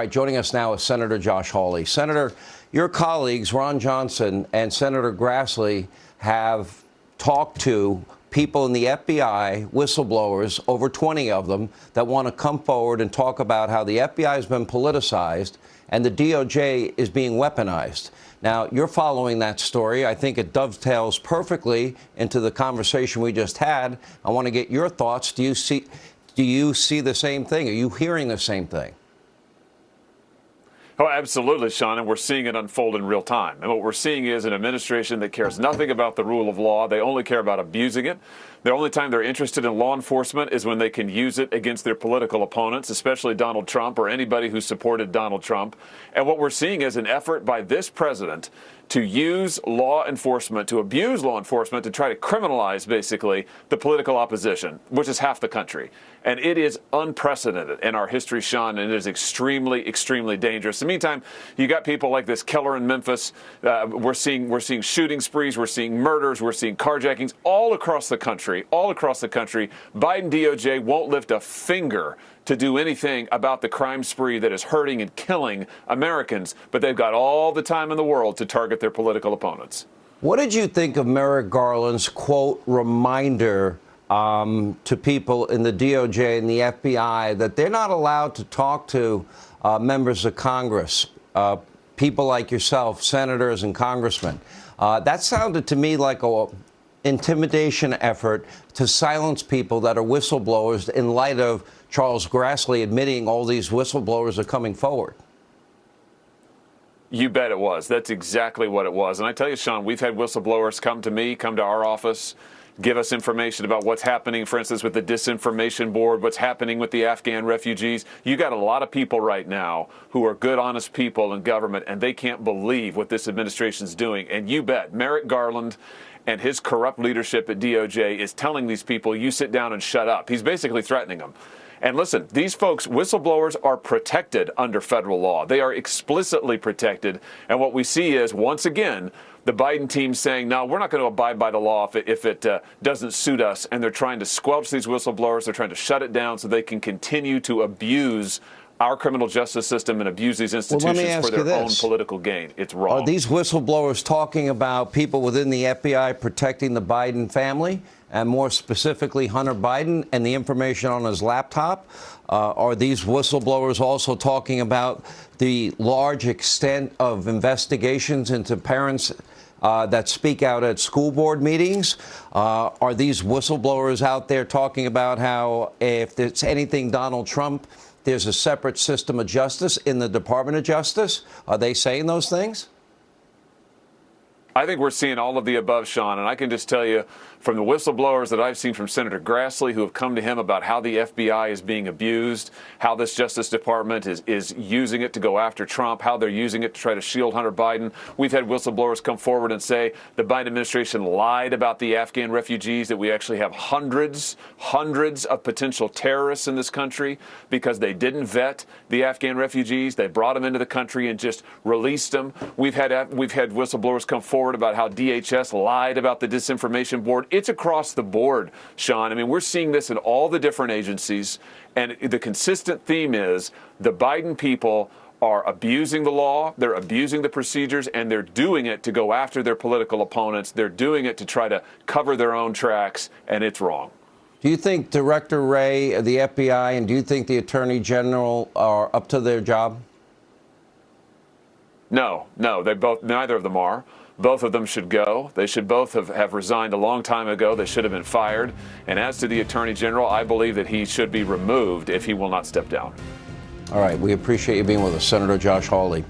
right, joining us now is Senator Josh Hawley. Senator, your colleagues, Ron Johnson and Senator Grassley, have talked to people in the FBI, whistleblowers, over 20 of them, that want to come forward and talk about how the FBI has been politicized and the DOJ is being weaponized. Now, you're following that story. I think it dovetails perfectly into the conversation we just had. I want to get your thoughts. Do you see the same thing? Are you hearing the same thing? Oh, absolutely, Sean, and we're seeing it unfold in real time. And what we're seeing is an administration that cares nothing about the rule of law. They only care about abusing it. The only time they're interested in law enforcement is when they can use it against their political opponents, especially Donald Trump or anybody who supported Donald Trump. And what we're seeing is an effort by this president to use law enforcement, to abuse law enforcement, to try to criminalize, basically, the political opposition, which is half the country. And it is unprecedented in our history, Sean, and it is extremely, extremely dangerous. In the meantime, you got people like this killer in Memphis. We're seeing shooting sprees. We're seeing murders. We're seeing carjackings all across the country, all across the country. Biden DOJ won't lift a finger to do anything about the crime spree that is hurting and killing Americans, but they've got all the time in the world to target their political opponents. What did you think of Merrick Garland's, quote, reminder to people in the DOJ and the FBI that they're not allowed to talk to members of Congress, people like yourself, senators and congressmen? That sounded to me like a intimidation effort to silence people that are whistleblowers in light of Charles Grassley admitting all these whistleblowers are coming forward. You bet it was. That's exactly what it was. And I tell you, Sean, we've had whistleblowers come to me, come to our office, give us information about what's happening, for instance, with the disinformation board, what's happening with the Afghan refugees. You got a lot of people right now who are good, honest people in government, and they can't believe what this administration's doing. And you bet, Merrick Garland and his corrupt leadership at DOJ is telling these people, you sit down and shut up. He's basically threatening them. And listen, these folks, whistleblowers, are protected under federal law. They are explicitly protected. And what we see is, once again, the Biden team saying, no, we're not going to abide by the law if it doesn't suit us. And they're trying to squelch these whistleblowers. They're trying to shut it down so they can continue to abuse our criminal justice system and abuse these institutions for their own political gain. It's wrong. Are these whistleblowers talking about people within the FBI protecting the Biden family, and more specifically Hunter Biden and the information on his laptop? Are these whistleblowers also talking about the large extent of investigations into parents that speak out at school board meetings? Are these whistleblowers out there talking about how if it's anything Donald Trump, there's a separate system of justice in the Department of Justice? Are they saying those things? I think we're seeing all of the above, Sean, and I can just tell you from the whistleblowers that I've seen from Senator Grassley, who have come to him about how the FBI is being abused, how this Justice Department is using it to go after Trump, how they're using it to try to shield Hunter Biden. We've had whistleblowers come forward and say the Biden administration lied about the Afghan refugees, that we actually have hundreds of potential terrorists in this country because they didn't vet the Afghan refugees. They brought them into the country and just released them. We've had whistleblowers come forward about how DHS lied about the disinformation board. It's across the board, Sean. I mean, we're seeing this in all the different agencies, and the consistent theme is the Biden people are abusing the law, they're abusing the procedures, and they're doing it to go after their political opponents. They're doing it to try to cover their own tracks, and it's wrong. Do you think Director Wray of the FBI and do you think the Attorney General are up to their job? No, neither of them are. Both of them should go. They should both have resigned a long time ago. They should have been fired. And as to the Attorney General, I believe that he should be removed if he will not step down. All right. We appreciate you being with us, Senator Josh Hawley.